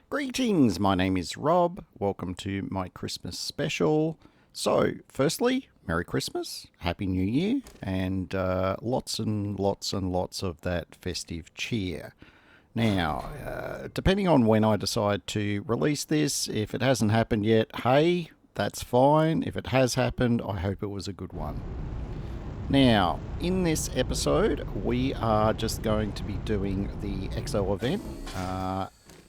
Greetings, my name is Rob. Welcome to my Christmas special. So, firstly, Merry Christmas, Happy New Year, and lots and lots and lots of that festive cheer. Now, depending on when I decide to release this, if it hasn't happened yet, hey, that's fine. If it has happened, I hope it was a good one. Now, in this episode, we are just going to be doing the XO event.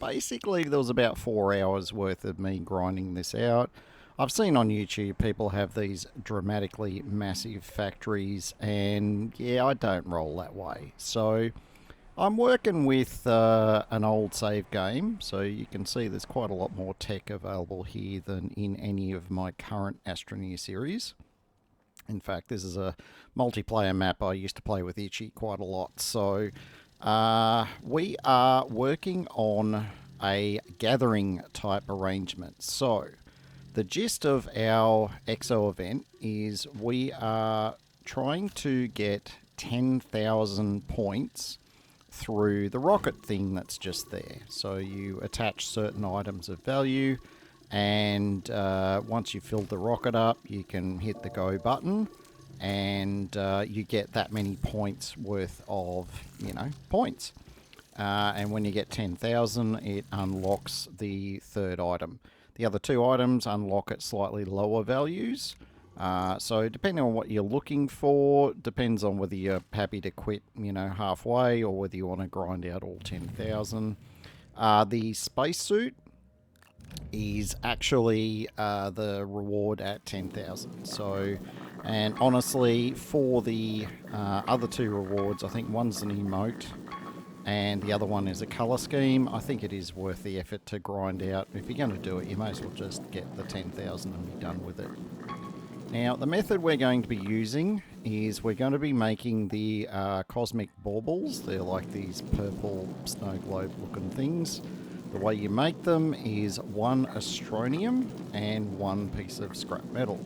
Basically, there was about 4 hours worth of me grinding this out. I've seen on YouTube people have these dramatically massive factories, and yeah, I don't roll that way. So I'm working with an old save game, so you can see there's quite a lot more tech available here than in any of my current Astroneer series. In fact, this is a multiplayer map I used to play with Itchy quite a lot. So we are working on a gathering type arrangement. So the gist of our XO event is we are trying to get 10,000 points through the rocket thing that's just there. So you attach certain items of value, and once you've filled the rocket up, you can hit the go button, and you get that many points worth of, points. And when you get 10,000, it unlocks the third item. The other two items unlock at slightly lower values. So depending on what you're looking for, depends on whether you're happy to quit, halfway, or whether you want to grind out all 10,000. The spacesuit is actually the reward at 10,000. So, and honestly, for the other two rewards, I think one's an emote and the other one is a colour scheme. I think it is worth the effort to grind out. If you're going to do it, you may as well just get the 10,000 and be done with it. Now, the method we're going to be using is we're going to be making the cosmic baubles. They're like these purple snow globe looking things. The way you make them is 1 astronium and 1 piece of scrap metal.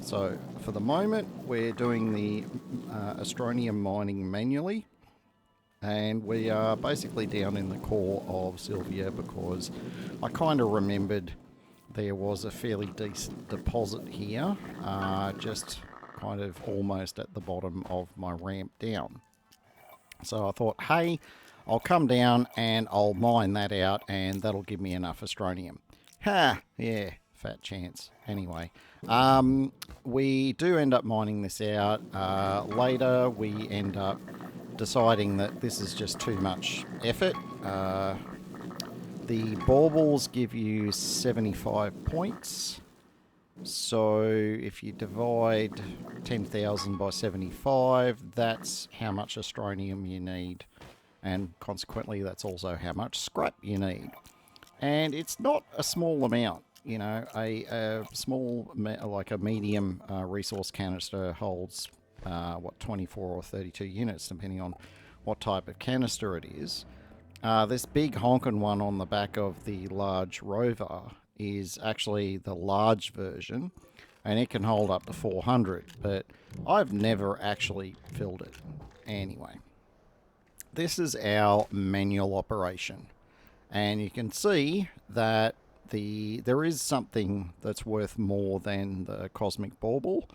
So for the moment, we're doing the astronium mining manually, and we are basically down in the core of Sylvia because I kind of remembered there was a fairly decent deposit here, just kind of almost at the bottom of my ramp down. So I thought, hey, I'll come down and I'll mine that out, and that'll give me enough astronium. Ha! Yeah, fat chance. Anyway, we do end up mining this out. Later, we end up deciding that this is just too much effort. The baubles give you 75 points. So if you divide 10,000 by 75, that's how much astronium you need. And consequently, that's also how much scrap you need. And it's not a small amount. A small, like a medium resource canister holds, 24 or 32 units, depending on what type of canister it is. This big honkin' one on the back of the large rover is actually the large version, and it can hold up to 400, but I've never actually filled it. Anyway, this is our manual operation, and you can see that there is something that's worth more than the cosmic bauble,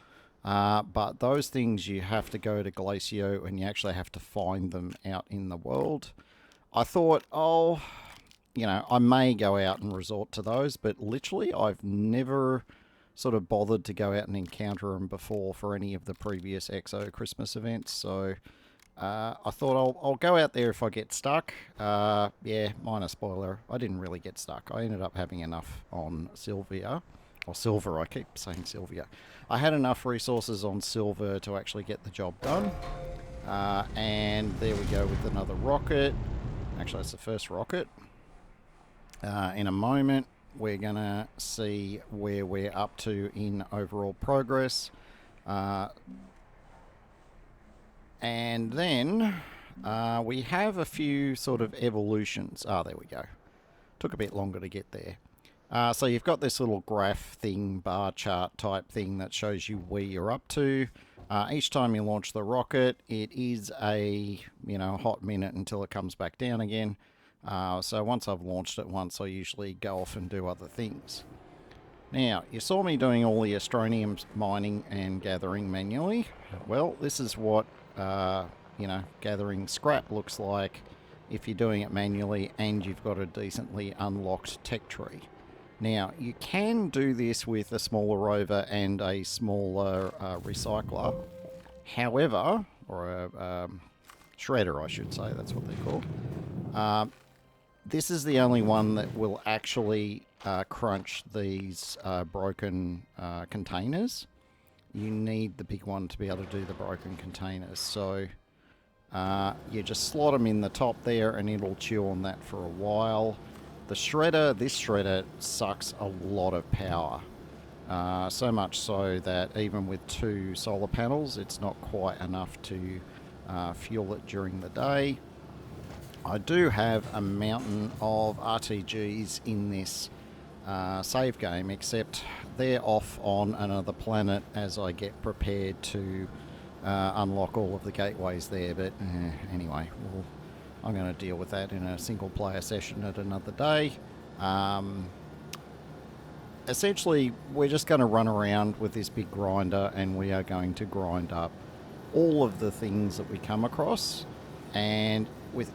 but those things you have to go to Glacio and you actually have to find them out in the world. I thought, I may go out and resort to those, but literally I've never sort of bothered to go out and encounter them before for any of the previous XO Christmas events. So I thought I'll go out there if I get stuck. Yeah, minor spoiler, I didn't really get stuck. I ended up having enough on Sylvia. Or Silver, I keep saying Sylvia. I had enough resources on Silver to actually get the job done. And there we go with another rocket. Actually, that's the first rocket. In a moment, we're going to see where we're up to in overall progress. And then we have a few sort of evolutions. There we go. Took a bit longer to get there. So you've got this little graph thing, bar chart type thing that shows you where you're up to. Each time you launch the rocket, it is a hot minute until it comes back down again. So once I've launched it once, I usually go off and do other things. Now, you saw me doing all the Astronium mining and gathering manually. Well, this is what, gathering scrap looks like if you're doing it manually and you've got a decently unlocked tech tree. Now, you can do this with a smaller rover and a smaller recycler. However, or a shredder, I should say, that's what they're called. This is the only one that will actually crunch these broken containers. You need the big one to be able to do the broken containers. So you just slot them in the top there and it'll chew on that for a while. The shredder, this shredder sucks a lot of power. So much so that even with 2 solar panels, it's not quite enough to fuel it during the day. I do have a mountain of RTGs in this save game, except they're off on another planet as I get prepared to unlock all of the gateways there. But anyway, I'm going to deal with that in a single player session at another day. Essentially, we're just going to run around with this big grinder and we are going to grind up all of the things that we come across, and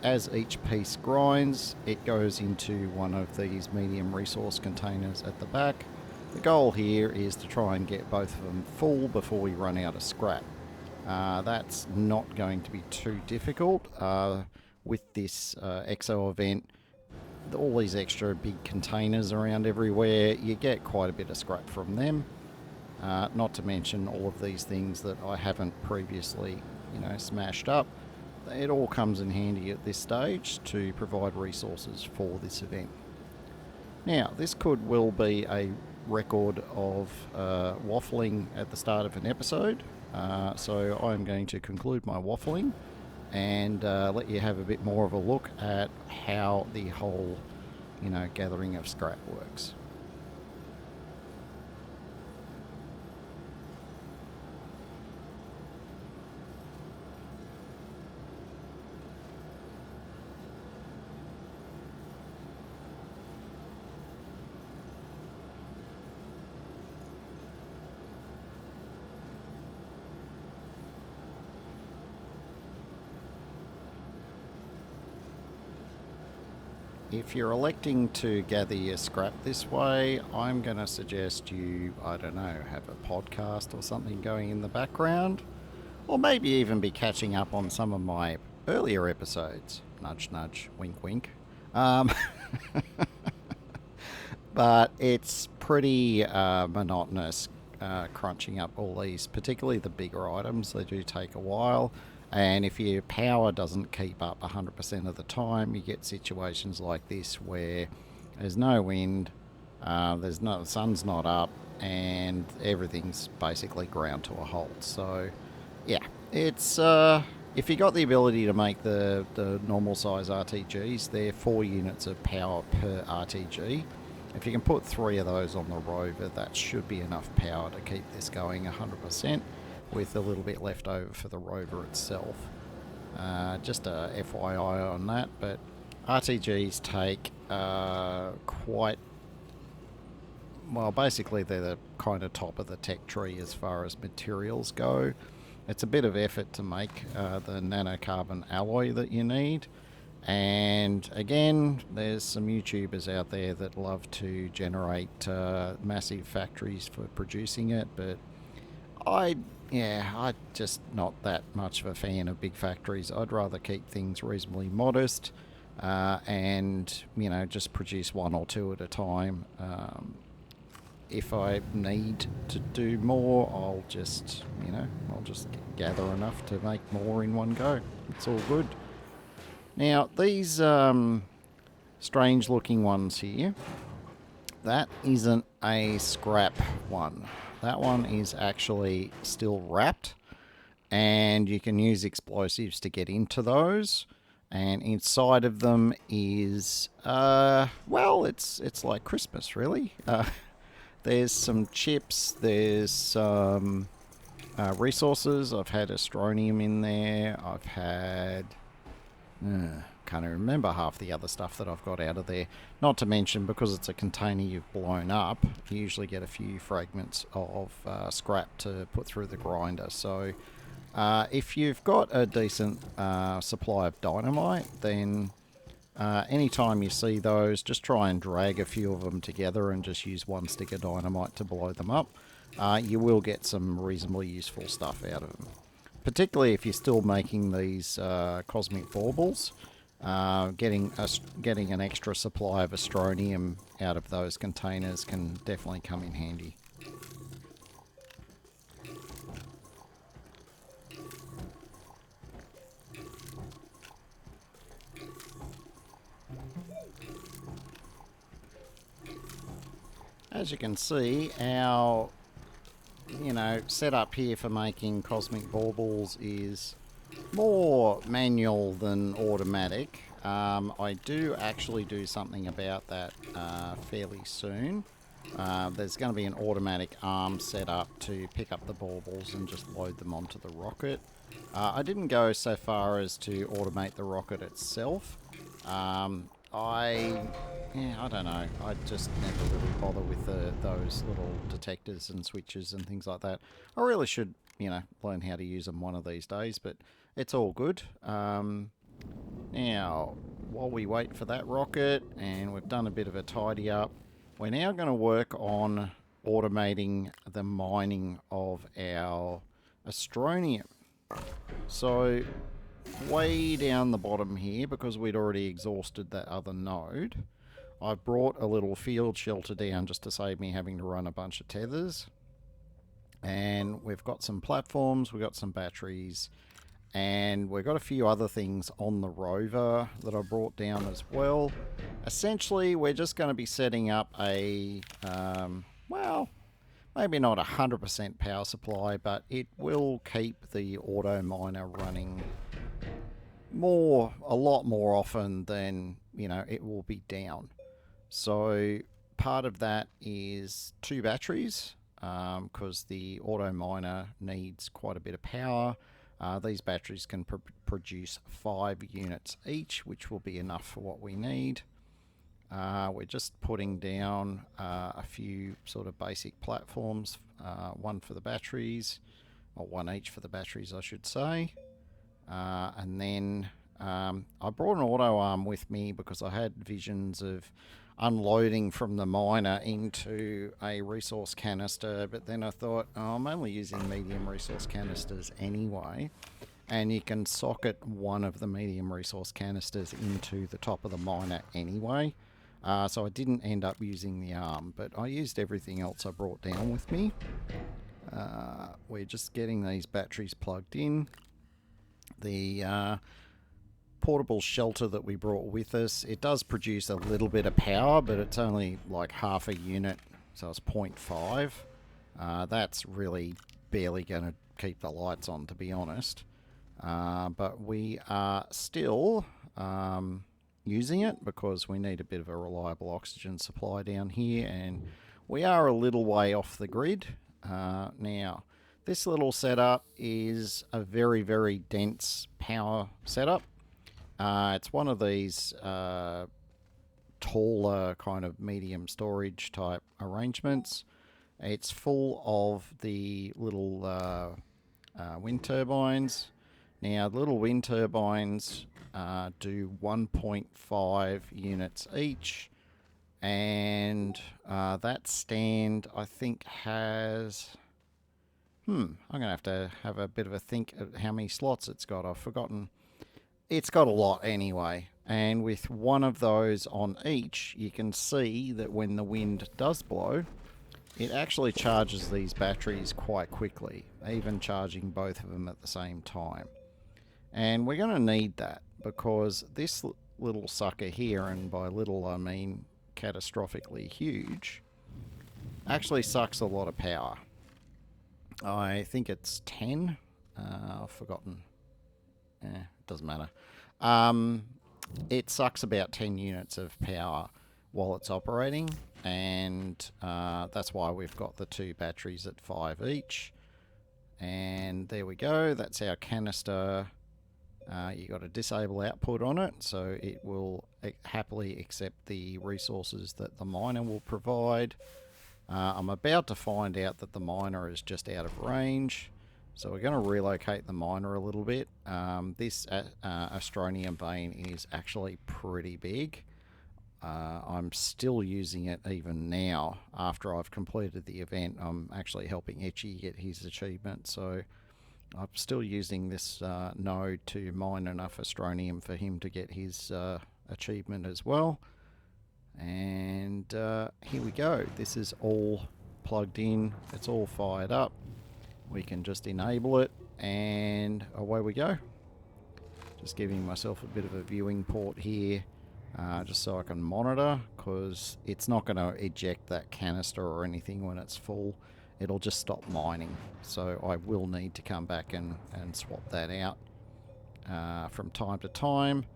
as each piece grinds, it goes into one of these medium resource containers at the back. The goal here is to try and get both of them full before we run out of scrap. That's not going to be too difficult. With this EXO event, all these extra big containers around everywhere, you get quite a bit of scrap from them. Not to mention all of these things that I haven't previously, smashed up. It all comes in handy at this stage to provide resources for this event. Now, this could well be a record of waffling at the start of an episode, so I'm going to conclude my waffling and let you have a bit more of a look at how the whole, gathering of scrap works. If you're electing to gather your scrap this way, I'm going to suggest you, have a podcast or something going in the background, or maybe even be catching up on some of my earlier episodes. Nudge, nudge, wink, wink. But it's pretty monotonous crunching up all these, particularly the bigger items. They do take a while. And if your power doesn't keep up 100% of the time, you get situations like this where there's no wind, the sun's not up, and everything's basically ground to a halt. So, yeah, it's if you got the ability to make the normal size RTGs, they're 4 units of power per RTG. If you can put 3 of those on the rover, that should be enough power to keep this going 100%. With a little bit left over for the rover itself. Just a FYI on that, but RTGs take basically they're the kind of top of the tech tree as far as materials go. It's a bit of effort to make the nanocarbon alloy that you need, and again, there's some YouTubers out there that love to generate massive factories for producing it, but I'm just not that much of a fan of big factories. I'd rather keep things reasonably modest and, just produce 1 or 2 at a time. If I need to do more, I'll just gather enough to make more in one go. It's all good. Now, these strange looking ones here, that isn't a scrap one. That one is actually still wrapped, and you can use explosives to get into those. And inside of them is, it's like Christmas, really. There's some chips, there's some resources. I've had Astronium in there. I've had, can't even remember half the other stuff that I've got out of there. Not to mention, because it's a container you've blown up, you usually get a few fragments of scrap to put through the grinder. So if you've got a decent supply of dynamite, then anytime you see those, just try and drag a few of them together and just use one stick of dynamite to blow them up. You will get some reasonably useful stuff out of them. Particularly if you're still making these cosmic baubles, getting an extra supply of astronium out of those containers can definitely come in handy. As you can see, our setup here for making cosmic baubles is more manual than automatic. I do actually do something about that fairly soon. There's going to be an automatic arm set up to pick up the baubles and just load them onto the rocket. I didn't go so far as to automate the rocket itself. I don't know. I just never really bother with those little detectors and switches and things like that. I really should, learn how to use them one of these days, but it's all good. Now, while we wait for that rocket, and we've done a bit of a tidy up, we're now going to work on automating the mining of our astronium. So, way down the bottom here, because we'd already exhausted that other node, I've brought a little field shelter down just to save me having to run a bunch of tethers. And we've got some platforms, we've got some batteries, and we've got a few other things on the rover that I brought down as well. Essentially, we're just going to be setting up a, maybe not 100% power supply, but it will keep the auto miner running a lot more often than, it will be down. So part of that is 2 batteries, because the auto miner needs quite a bit of power. These batteries can produce 5 units each, which will be enough for what we need. We're just putting down a few sort of basic platforms, one for the batteries, or one each for the batteries, I should say. And then I brought an auto arm with me because I had visions of unloading from the miner into a resource canister, but then I thought, I'm only using medium resource canisters anyway, and you can socket one of the medium resource canisters into the top of the miner anyway. So I didn't end up using the arm, but I used everything else I brought down with me. We're just getting these batteries plugged in. The portable shelter that we brought with us, it does produce a little bit of power, but it's only like half a unit, so it's 0.5. That's really barely going to keep the lights on, to be honest. But we are still using it because we need a bit of a reliable oxygen supply down here, and we are a little way off the grid. Now, this little setup is a very, very dense power setup. It's one of these taller kind of medium storage type arrangements. It's full of the little wind turbines. Now, the little wind turbines do 1.5 units each, and that stand, I think, has... I'm going to have a bit of a think of how many slots it's got. I've forgotten. It's got a lot anyway. And with one of those on each, you can see that when the wind does blow, it actually charges these batteries quite quickly, even charging both of them at the same time. And we're going to need that because this little sucker here, and by little I mean catastrophically huge, actually sucks a lot of power. I think it's 10. I've forgotten. It doesn't matter. It sucks about 10 units of power while it's operating, and that's why we've got the 2 batteries at 5 each. And there we go. That's our canister You got to disable output on it, so it will happily accept the resources that the miner will provide. I'm about to find out that the miner is just out of range, so we're going to relocate the miner a little bit. This Astroneer vein is actually pretty big. I'm still using it even now after I've completed the event. I'm actually helping Etchy get his achievement, so I'm still using this node to mine enough Astronium for him to get his achievement as well. And here we go. This is all plugged in. It's all fired up. We can just enable it and away we go. Just giving myself a bit of a viewing port here just so I can monitor, because it's not going to eject that canister or anything when it's full. It'll just stop mining, so I will need to come back and swap that out from time to time.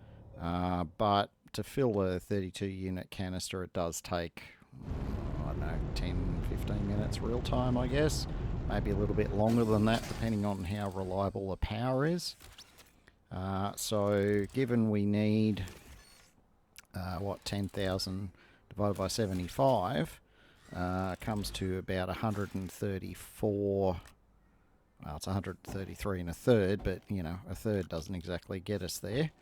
But to fill a 32 unit canister, it does take, I don't know, 10-15 minutes real time, I guess. Maybe a little bit longer than that, depending on how reliable the power is. So given we need, 10,000 divided by 75, comes to about 134. Well, it's 133 and a third, but you know, a third doesn't exactly get us there.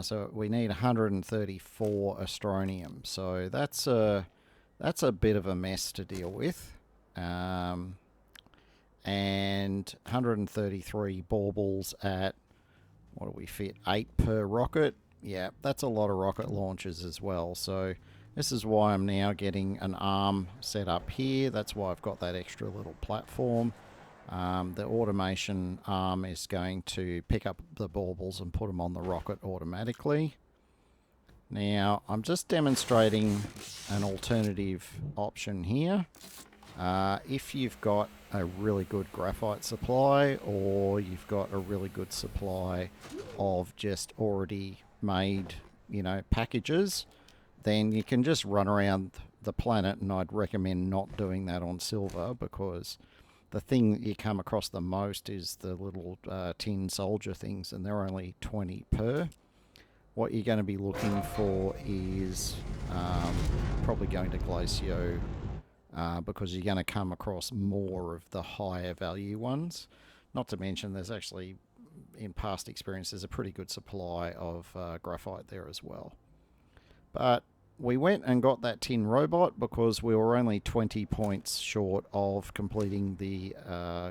So we need 134 Astronium. So that's a bit of a mess to deal with. And 133 baubles at, what do we fit, 8 per rocket? Yeah, that's a lot of rocket launches as well. So this is why I'm now getting an arm set up here. That's why I've got that extra little platform. The automation arm is going to pick up the baubles and put them on the rocket automatically. Now, I'm just demonstrating an alternative option here. If you've got a really good graphite supply, or you've got a really good supply of just already made, you know, packages, then you can just run around the planet, and I'd recommend not doing that on silver, because the thing that you come across the most is the little tin soldier things, and they're only 20 per. What you're going to be looking for is probably going to Glacio, because you're going to come across more of the higher value ones. Not to mention there's actually, in past experience, there's a pretty good supply of graphite there as well. But we went and got that tin robot because we were only 20 points short of completing the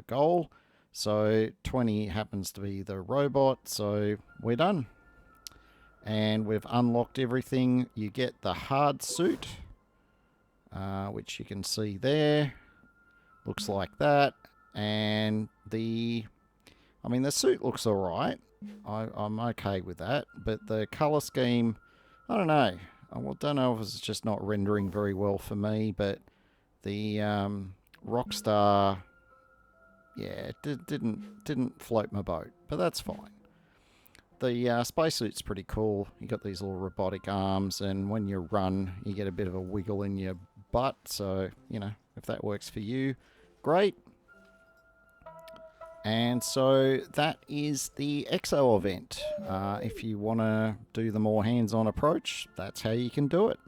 goal. So 20 happens to be the robot, so we're done. And we've unlocked everything. You get the hard suit, which you can see there. Looks like that. And the suit looks alright. I'm okay with that. But the colour scheme, I don't know. I don't know if it's just not rendering very well for me, but the Rockstar, yeah, it didn't float my boat, but that's fine. The spacesuit's pretty cool. You got these little robotic arms, and when you run, you get a bit of a wiggle in your butt. So, you know, if that works for you, great. And so that is the EXO event. If you want to do the more hands-on approach, that's how you can do it.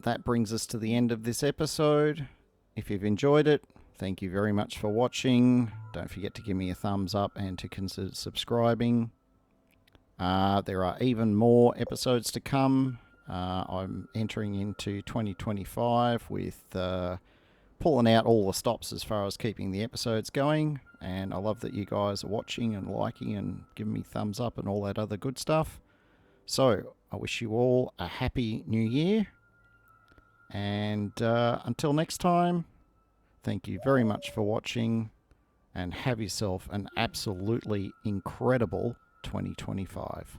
That brings us to the end of this episode. If you've enjoyed it, thank you very much for watching. Don't forget to give me a thumbs up and to consider subscribing. There are even more episodes to come. I'm entering into 2025 with pulling out all the stops as far as keeping the episodes going. And I love that you guys are watching and liking and giving me thumbs up and all that other good stuff. So I wish you all a happy new year. And until next time, thank you very much for watching, and have yourself an absolutely incredible 2025.